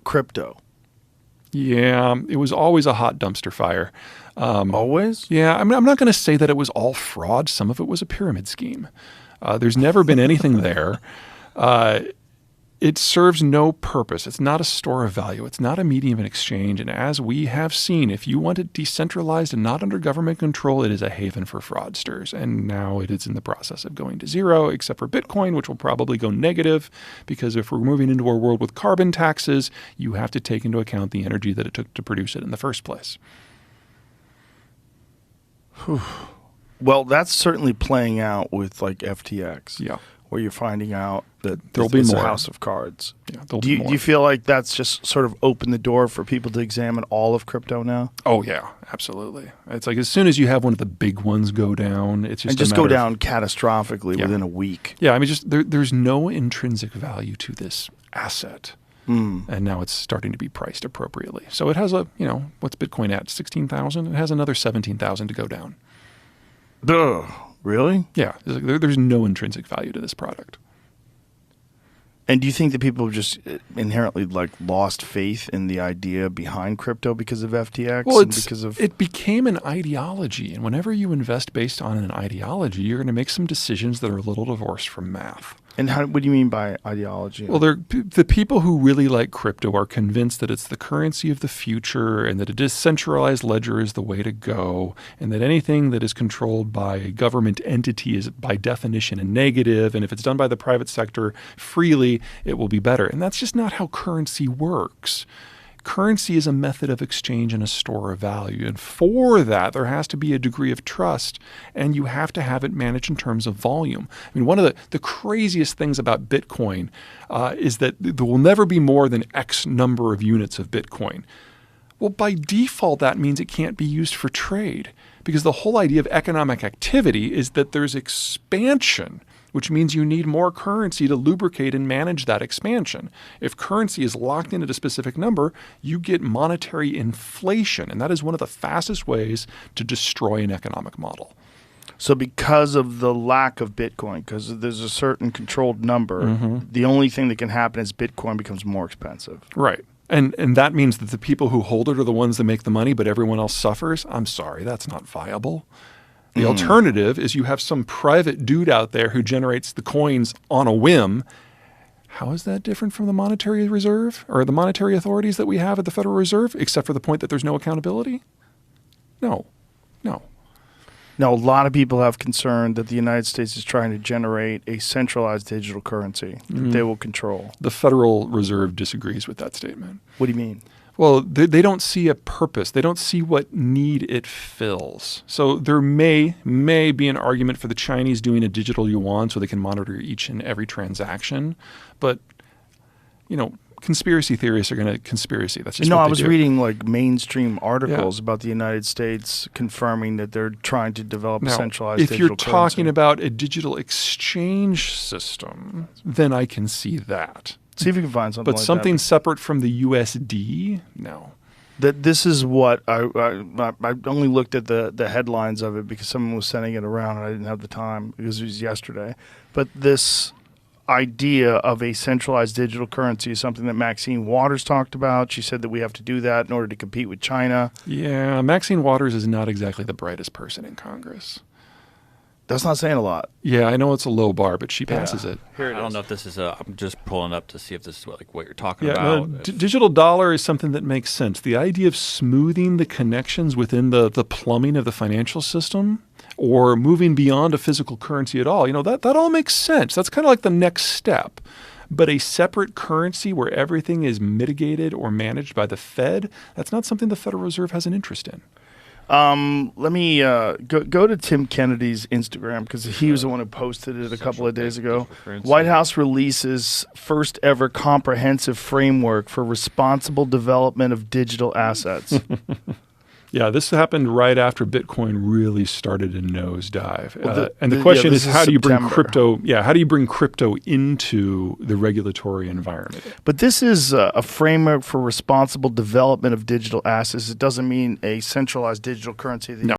Crypto. Yeah, it was always a hot dumpster fire. Always? Yeah, I mean, I'm not going to say that it was all fraud. Some of it was a pyramid scheme. There's never been anything there. It serves no purpose. It's not a store of value. It's not a medium of exchange. And as we have seen, if you want it decentralized and not under government control, it is a haven for fraudsters. And now it is in the process of going to zero, except for Bitcoin, which will probably go negative, because if we're moving into a world with carbon taxes, you have to take into account the energy that it took to produce it in the first place. Well, that's certainly playing out with like FTX. Yeah. Where you're finding out that There'll be it's more. a house of cards. Yeah, Do you feel like that's just sort of opened the door for people to examine all of crypto now? Oh, yeah, absolutely. It's like as soon as you have one of the big ones go down, it's just go down catastrophically within a week. Yeah, I mean, there's no intrinsic value to this asset. And now it's starting to be priced appropriately. So it has what's Bitcoin at? 16,000? It has another 17,000 to go down. Duh. Really? Yeah. There's no intrinsic value to this product. And do you think that people have just inherently lost faith in the idea behind crypto because of FTX? Well, it became an ideology. And whenever you invest based on an ideology, you're going to make some decisions that are a little divorced from math. And what do you mean by ideology? Well, the people who really like crypto are convinced that it's the currency of the future and that a decentralized ledger is the way to go, and that anything that is controlled by a government entity is by definition a negative, and if it's done by the private sector freely, it will be better. And that's just not how currency works. Currency is a method of exchange and a store of value. And for that, there has to be a degree of trust, and you have to have it managed in terms of volume. I mean, one of the craziest things about Bitcoin is that there will never be more than X number of units of Bitcoin. Well, by default, that means it can't be used for trade, because the whole idea of economic activity is that there's expansion, which means you need more currency to lubricate and manage that expansion. If currency is locked in at a specific number, you get monetary inflation, and that is one of the fastest ways to destroy an economic model. So because of the lack of Bitcoin, because there's a certain controlled number, the only thing that can happen is Bitcoin becomes more expensive. Right. And that means that the people who hold it are the ones that make the money, but everyone else suffers? I'm sorry, that's not viable. The alternative is you have some private dude out there who generates the coins on a whim. How is that different from the monetary reserve or the monetary authorities that we have at the Federal Reserve, except for the point that there's no accountability? No. Now, a lot of people have concern that the United States is trying to generate a centralized digital currency that they will control. The Federal Reserve disagrees with that statement. What do you mean? Well, they don't see a purpose. They don't see what need it fills. So there may be an argument for the Chinese doing a digital yuan so they can monitor each and every transaction. But, conspiracy theorists are going to conspiracy. That's just what they do. I was reading mainstream articles about the United States confirming that they're trying to develop a centralized digital currency. If you're talking about a digital exchange system, then I can see that. See if you can find something but something separate from the USD, no. This is what I only looked at the headlines of it because someone was sending it around and I didn't have the time because it was yesterday. But this idea of a centralized digital currency is something that Maxine Waters talked about. She said that we have to do that in order to compete with China. Yeah, Maxine Waters is not exactly the brightest person in Congress. That's not saying a lot. Yeah, I know it's a low bar, but she passes it. Here I don't know if this is I'm just pulling up to see if this is what you're talking about. Digital dollar is something that makes sense. The idea of smoothing the connections within the plumbing of the financial system or moving beyond a physical currency at all, that all makes sense. That's kind of like the next step. But a separate currency where everything is mitigated or managed by the Fed, that's not something the Federal Reserve has an interest in. Let me go to Tim Kennedy's Instagram because he was the one who posted it a couple of days ago. White House releases first ever comprehensive framework for responsible development of digital assets. Yeah, this happened right after Bitcoin really started to nosedive. And the question is, how do you bring crypto? Yeah, how do you bring crypto into the regulatory environment? But this is a framework for responsible development of digital assets. It doesn't mean a centralized digital currency. No.